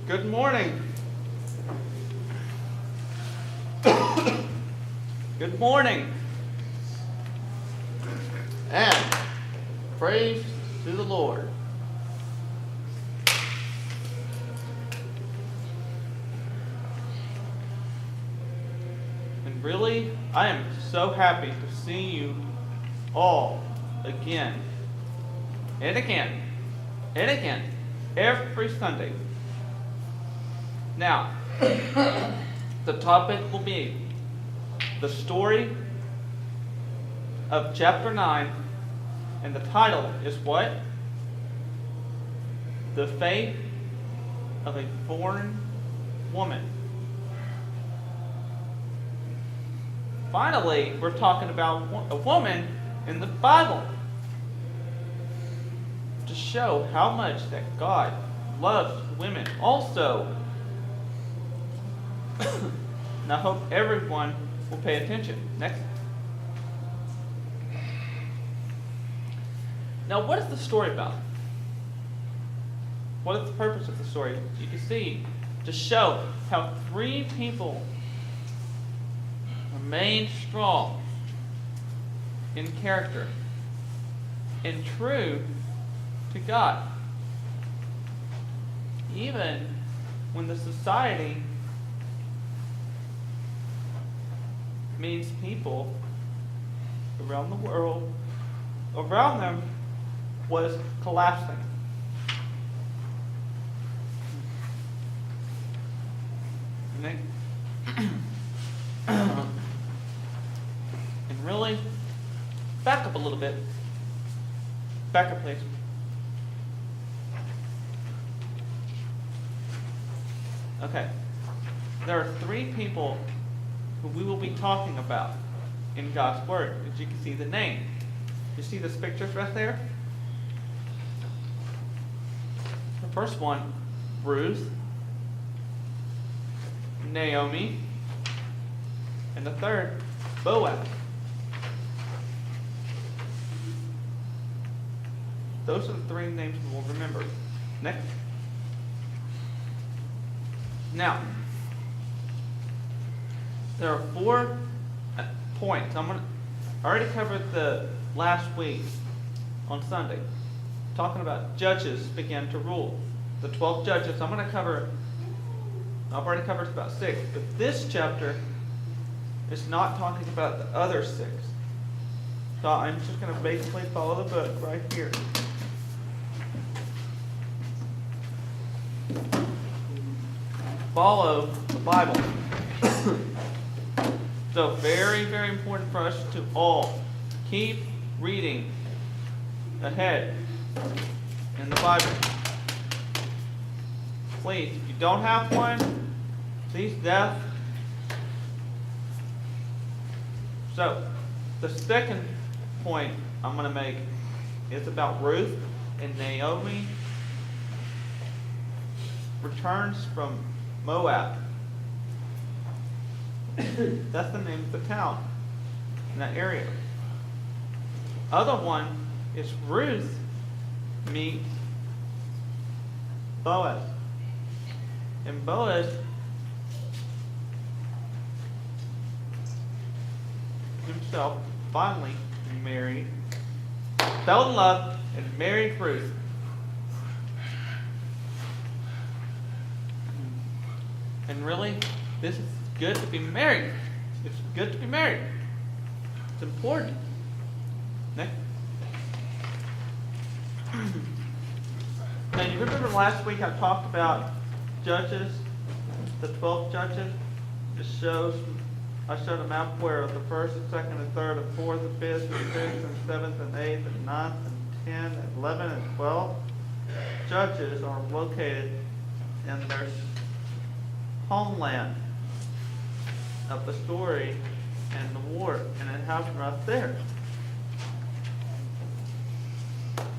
Good morning. Good morning. And praise to the Lord. And really, I am so happy to see you all again. And again. And again. Every Sunday. Now, the topic will be the story of chapter 9, and the title is what? The Faith of a Foreign Woman. Finally, we're talking about a woman in the Bible to show how much that God loves women also. And I hope everyone will pay attention. Next. Now, what is the story about? What is the purpose of the story? You can see to show how three people remain strong in character and true to God, even when the society means people around the world around them was collapsing. And really, back up a little bit. Back up, please. Okay. There are three people who we will be talking about in God's Word. As you can see the name. You see this pictures right there? The first one, Ruth, Naomi, and the third, Boaz. Those are the three names we will remember. Next. Now, there are 4 points. I already covered the last week on Sunday, talking about judges began to rule. The 12 judges. I've already covered about 6, but this chapter is not talking about the other 6. So I'm just going to basically follow the book right here. Follow the Bible. So very, very important for us to all keep reading ahead in the Bible. Please, if you don't have one, please deaf. So, the second point I'm going to make is about Ruth and Naomi returns from Moab. That's the name of the town in that area. Other one is Ruth meets Boaz. And Boaz himself finally fell in love and married Ruth. And really, this is good to be married. It's good to be married. It's important. Next. Now, you remember last week I talked about judges, the 12 judges? I showed a map where the 1st and 2nd and 3rd and 4th and 5th and 6th and 7th and 8th and 9th and 10 and 11 and 12 judges are located in their homeland of the story and the war, and it happened right there.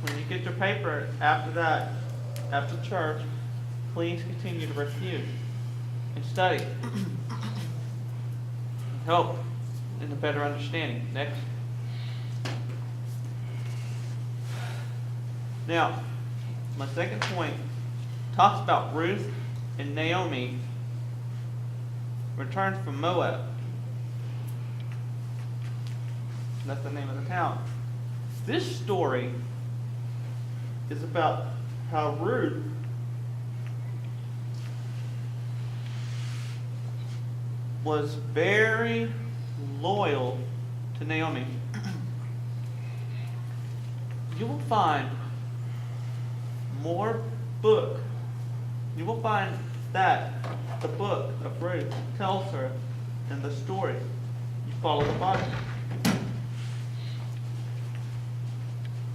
When you get your paper after that, after church, please continue to review and study. Help in a better understanding. Next. Now, my second point talks about Ruth and Naomi returned from Moab. That's the name of the town. This story is about how Ruth was very loyal to Naomi. You will find more book. You will find that the book of Ruth tells her in the story. You follow the Bible.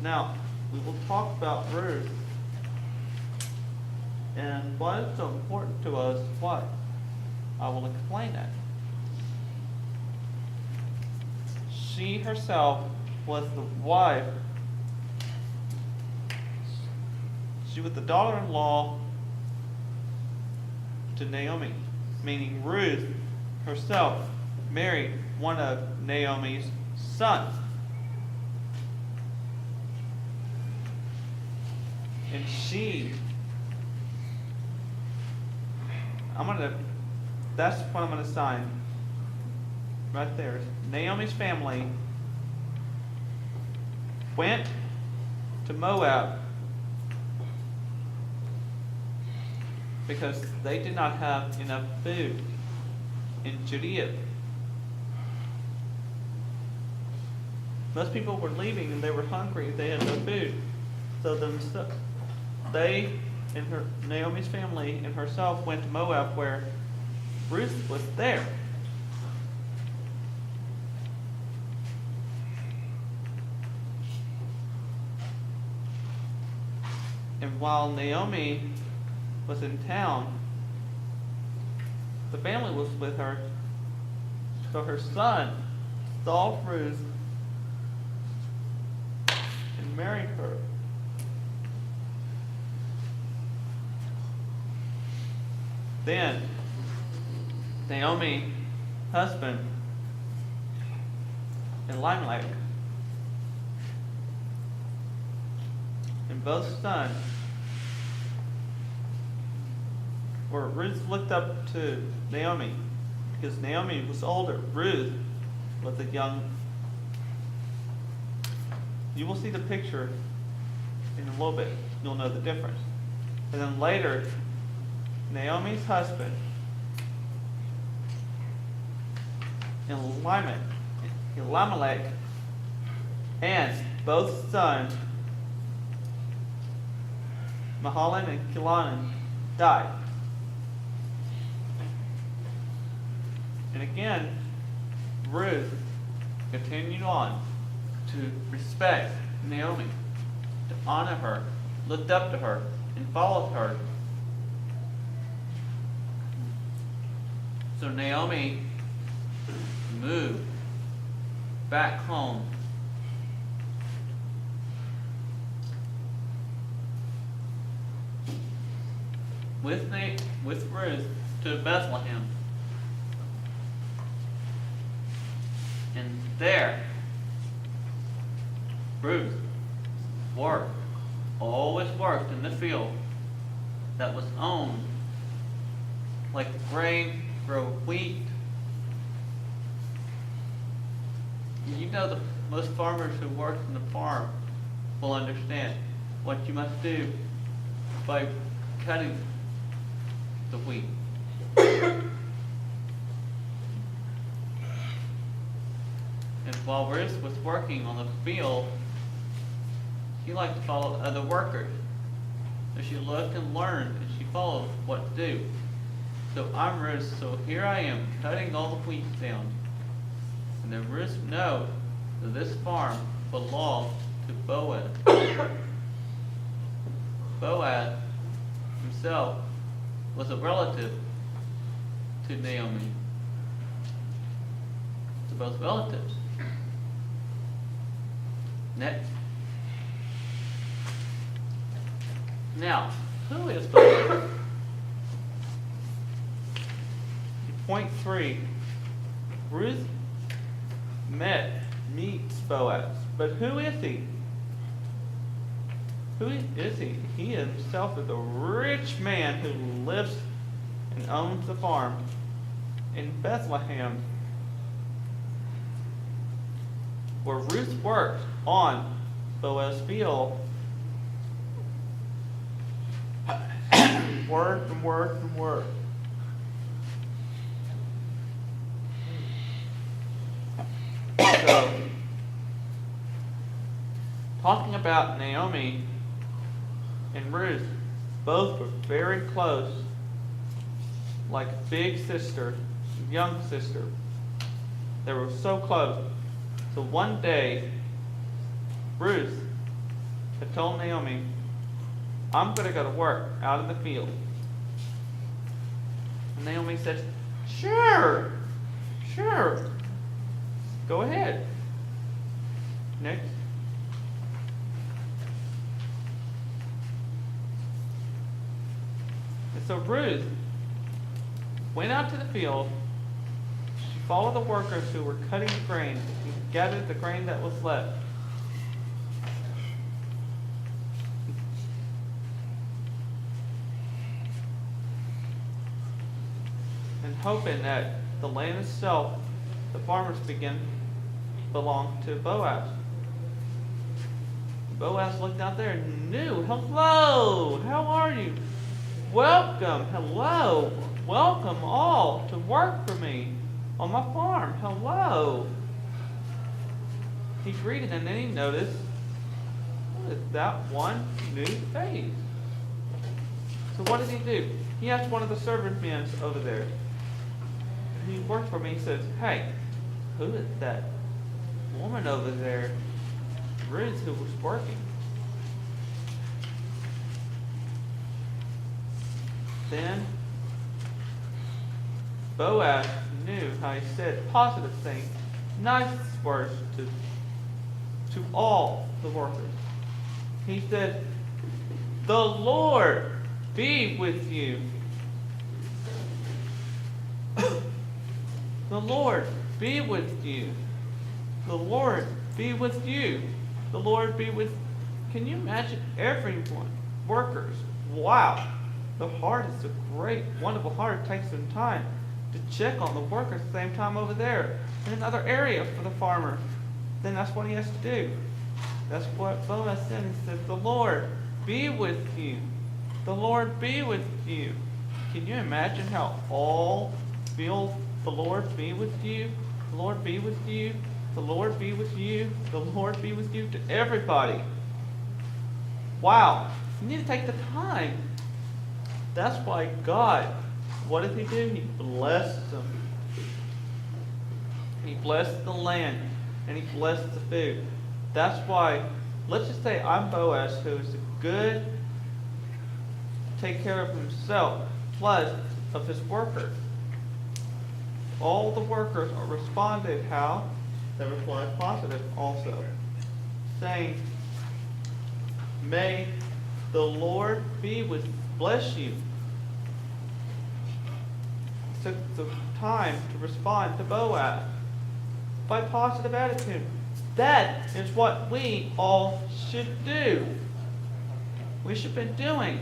Now, we will talk about Ruth and why it's so important to us. Why? I will explain that. She herself was the wife. She was the daughter-in-law to Naomi, meaning Ruth herself married one of Naomi's sons. And that's what I'm going to sign right there. Naomi's family went to Moab because they did not have enough food in Judea. Most people were leaving and they were hungry. They had no food. So they and Naomi's family and herself went to Moab where Ruth was there. And while Naomi was in town, the family was with her. So her son saw Ruth and married her. Then Naomi's husband Elimelech and both sons were Ruth looked up to Naomi because Naomi was older. Ruth was a young. You will see the picture in a little bit. You'll know the difference. And then later, Naomi's husband, Elimelech, and both sons, Mahalan and Kilanan, died. And again, Ruth continued on to respect Naomi, to honor her, looked up to her, and followed her. So Naomi moved back home. With Ruth to Bethlehem. And there, Ruth always worked in the field that was owned, like grain, grow wheat. You know, most farmers who work in the farm will understand what you must do by cutting the wheat. And while Ruth was working on the field, she liked to follow other workers. So she looked and learned, and she followed what to do. So I'm Ruth, so here I am, cutting all the wheat down. And then Ruth knows that this farm belonged to Boaz. Boaz himself was a relative to Naomi. So both relatives. Next. Now, who is Boaz? Point 3. Ruth meets Boaz. But who is he? Who is he? He himself is a rich man who lives and owns a farm in Bethlehem where Ruth worked on Boaz's field. Worked and worked and worked. So, talking about Naomi and Ruth, both were very close, like big sister, young sister. They were so close. So one day, Ruth had told Naomi, I'm going to go to work out in the field. And Naomi says, sure, go ahead. Next. And so Ruth went out to the field. She followed the workers who were cutting the grain and gathered the grain that was left. And hoping that the land itself, the farmers belonged to Boaz. Boaz looked out there and knew, hello, how are you? Welcome, hello, welcome all to work for me on my farm, hello. He greeted and then he noticed, what is that one new face? So what did he do? He asked one of the servant men over there. He worked for me. He says, hey, who is that woman over there? Ruth, who was working. Then Boaz knew how he said positive things, nice words to all the workers. He said, the Lord be with you. The Lord be with you. The Lord be with you. The Lord be with. Can you imagine everyone? Workers. Wow. The heart is a great, wonderful heart. It takes some time to check on the workers at the same time over there in another area for the farmer. Then that's what he has to do. That's what Boaz said. He said, the Lord be with you. The Lord be with you. Can you imagine how all feel the Lord be with you? The Lord be with you. The Lord be with you. The Lord be with you to everybody. Wow. You need to take the time. That's why God, what did he do? He blessed them. He blessed the land and he blessed the food. That's why, let's just say I'm Boaz, who is good, take care of himself, plus of his workers. All the workers responded how? They replied positive also, saying, may the Lord be with, bless you. Took the time to respond to Boaz by positive attitude. That is what we all should do. We should be doing.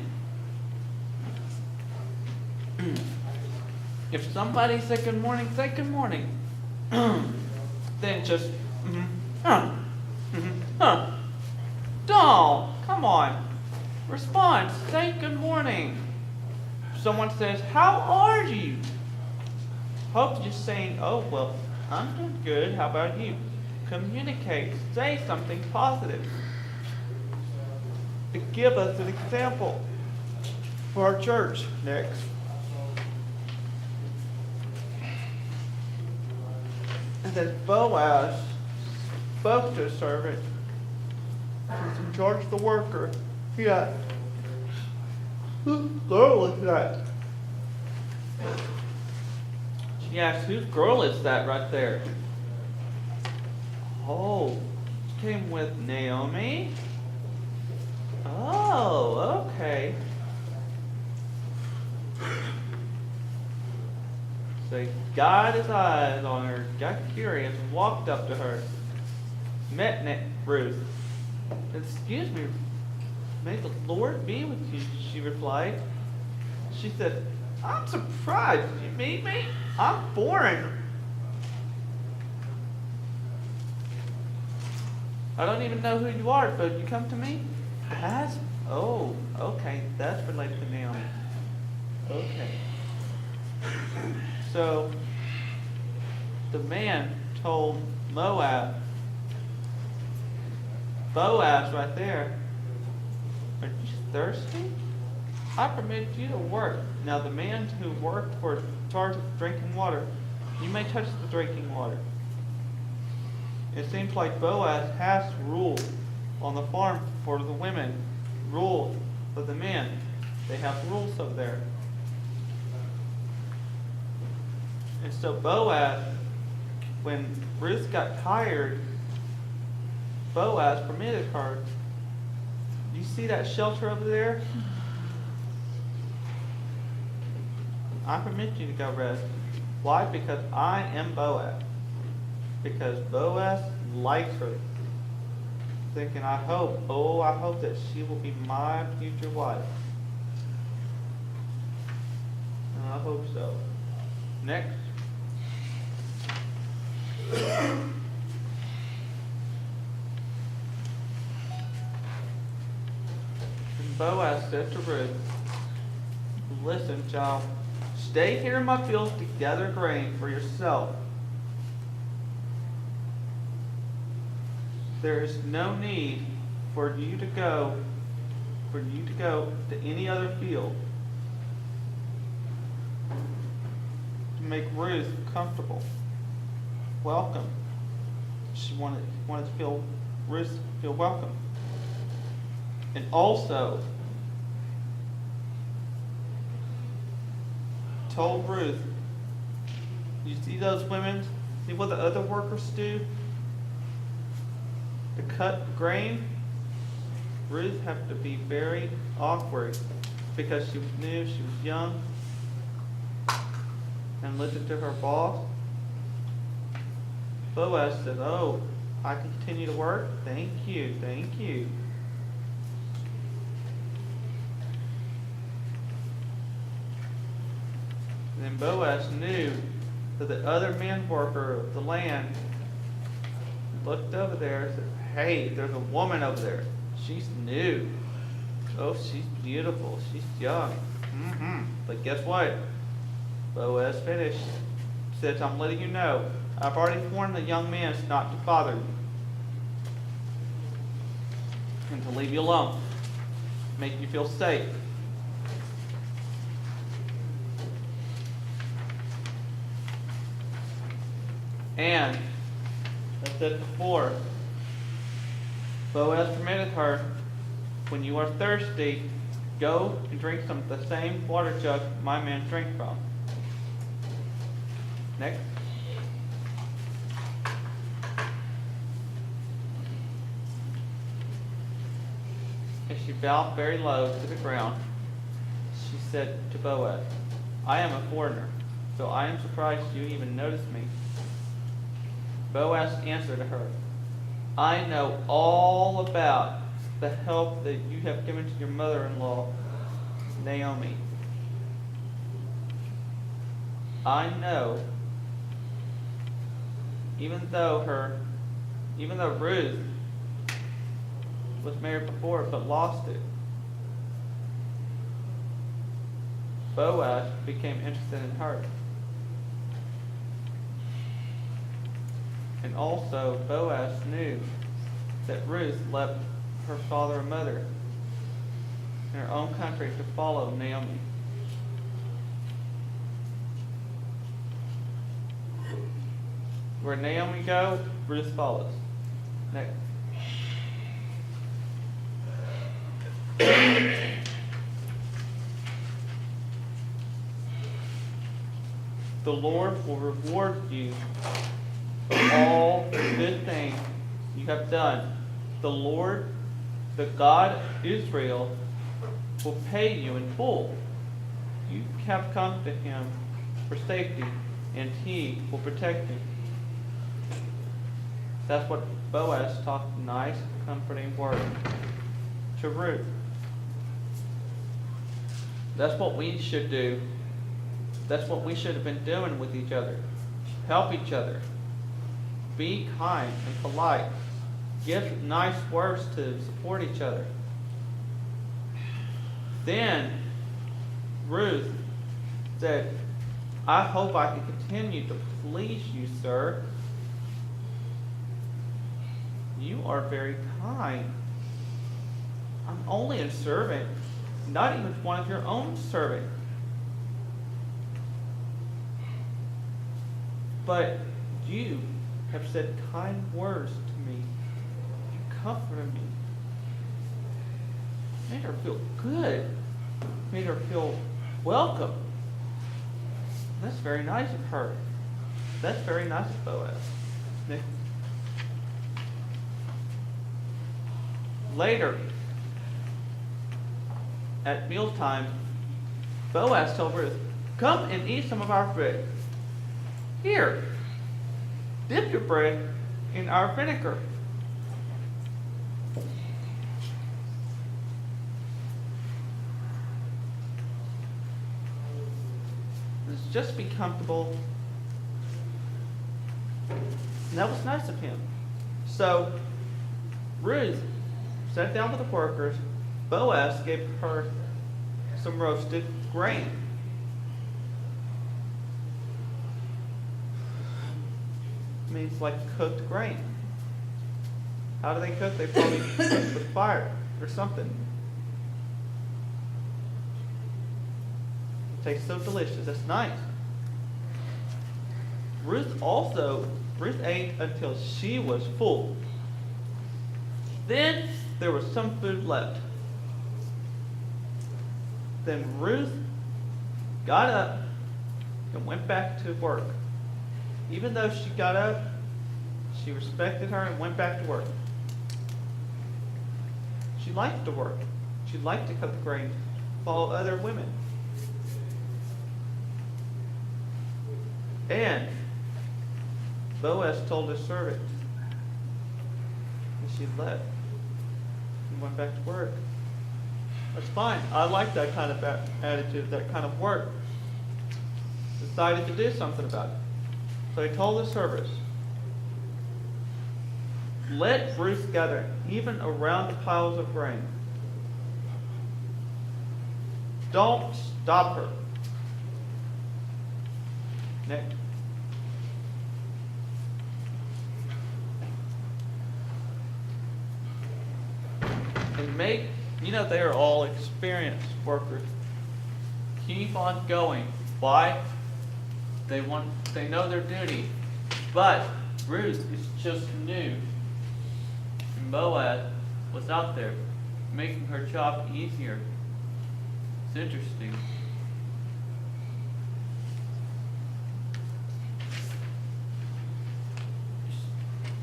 If somebody said good morning, say good morning. Then just, don't, come on. Respond, say good morning. If someone says, how are you? Hope just saying, oh, well, I'm doing good. How about you? Communicate, say something positive. To give us an example for our church next. And then Boaz spoke to a servant who's in charge of the worker. He asked, whose girl is that? She asked, whose girl is that right there? Oh, she came with Naomi? Oh, okay. So he got his eyes on her, got curious, walked up to her, met Ruth. Excuse me, may the Lord be with you, she replied. She said, I'm surprised. Did you meet me? I'm foreign. I don't even know who you are, but you come to me? Oh, okay. That's related to Naomi. Okay. So, the man told Boaz right there, are you thirsty? I permit you to work. Now the man who worked for charge of drinking water, you may touch the drinking water. It seems like Boaz has rule on the farm for the women, rule for the men. They have rules over there. And so Boaz, when Ruth got tired, Boaz permitted her. You see that shelter over there? I permit you to go rest. Why? Because I am Boaz. Because Boaz likes her. Thinking, I hope that she will be my future wife. And I hope so. Next. And Boaz said to Ruth, listen, child, stay here in my fields to gather grain for yourself. There is no need for you to go to any other field to make Ruth comfortable. Welcome. She wanted to feel Ruth feel welcome. And also told Ruth, you see those women? See what the other workers do? To cut grain? Ruth had to be very awkward because she knew she was young and listened to her boss. Boaz said, oh, I can continue to work? Thank you, thank you. And then Boaz knew that the other men worker of the land looked over there and said, hey, there's a woman over there. She's new. Oh, she's beautiful. She's young. But guess what? Boaz finished. Said, I'm letting you know, I've already warned the young man not to bother you. And to leave you alone. Make you feel safe. And, as I said before, Boaz permitted her, when you are thirsty, go and drink some of the same water jug my man drank from. Next. As she bowed very low to the ground, she said to Boaz, I am a foreigner, so I am surprised you even noticed me. Boaz answered her, I know all about the help that you have given to your mother-in-law, Naomi. I know, even though Ruth was married before but lost it, Boaz became interested in her. And also, Boaz knew that Ruth left her father and mother in her own country to follow Naomi. Where Naomi goes, Ruth follows. Next. The Lord will reward you for all the good things you have done. The Lord, the God of Israel, will pay you in full. You have come to him for safety, and he will protect you. That's what Boaz talked nice, comforting word to Ruth. That's what we should do That's what we should have been doing with each other. Help each other. Be kind and polite. Give nice words to support each other. Then Ruth said, I hope I can continue to please you, sir. You are very kind. I'm only a servant, not even one of your own servants. But you have said kind words to me. You comforted me. Made her feel good. Made her feel welcome. That's very nice of her. That's very nice of Boaz. Later, at mealtime, Boaz told Ruth, come and eat some of our bread. Here, dip your bread in our vinegar. Just be comfortable. And that was nice of him. So Ruth sat down with the workers. Boaz gave her some roasted grain. Means like cooked grain. How do they cook? They probably cook with fire or something. It tastes so delicious. That's nice. Ruth ate until she was full. Then there was some food left. Then Ruth got up and went back to work. Even though she got up, she respected her and went back to work. She liked to work. She liked to cut the grain, follow other women. And Boaz told his servant, and she left and went back to work. That's fine. I like that kind of attitude, that kind of work. Decided to do something about it. So he told the servants, let Ruth gather even around the piles of grain. Don't stop her. Next. And they are all experienced workers. Keep on going. Why? They know their duty. But Ruth is just new. And Boaz was out there making her job easier. It's interesting.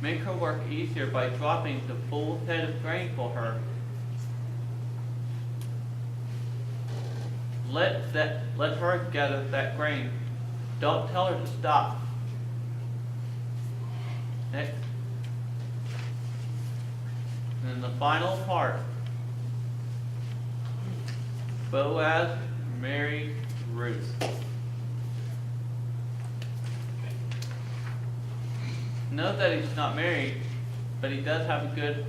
Make her work easier by dropping the full head of grain for her. Let her gather that grain. Don't tell her to stop. Next. And the final part. Boaz married Ruth. Note that he's not married, but he does have good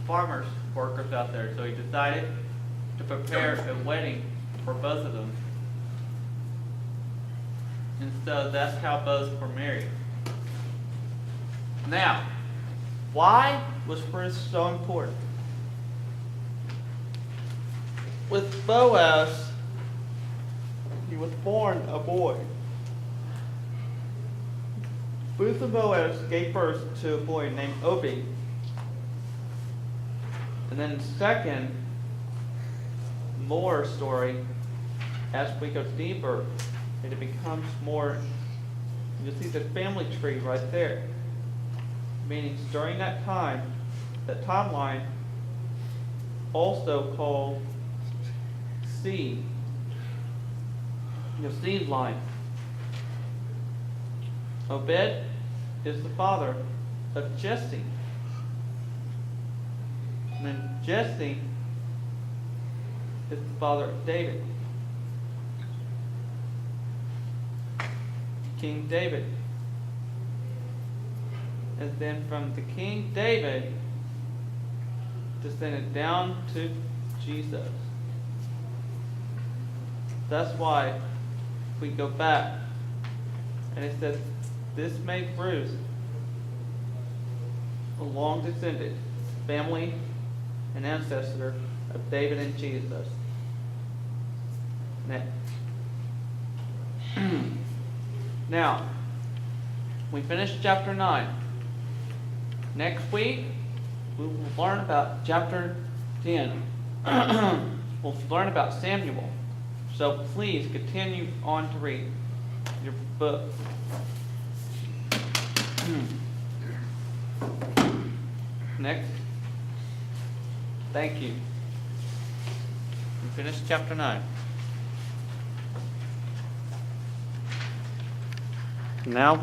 farmers workers out there, so he decided to prepare a wedding for both of them. And so that's how both were married. Now, why was Ruth so important? With Boaz, he was born a boy. Ruth and Boaz gave birth to a boy named Obed. And then second, more story, as we go deeper, and it becomes more, you'll see the family tree right there. Meaning during that time, that timeline, also called seed. Your seed line. Obed is the father of Jesse. And then Jesse is the father of David. King David. And then from the King David, descended down to Jesus. That's why we go back, and it says, this made Ruth a long descended family and ancestor of David and Jesus. Now, we finished chapter 9. Next week, we will learn about chapter 10. We'll learn about Samuel. So please continue on to read your book. Next. Thank you. We finished chapter 9. Now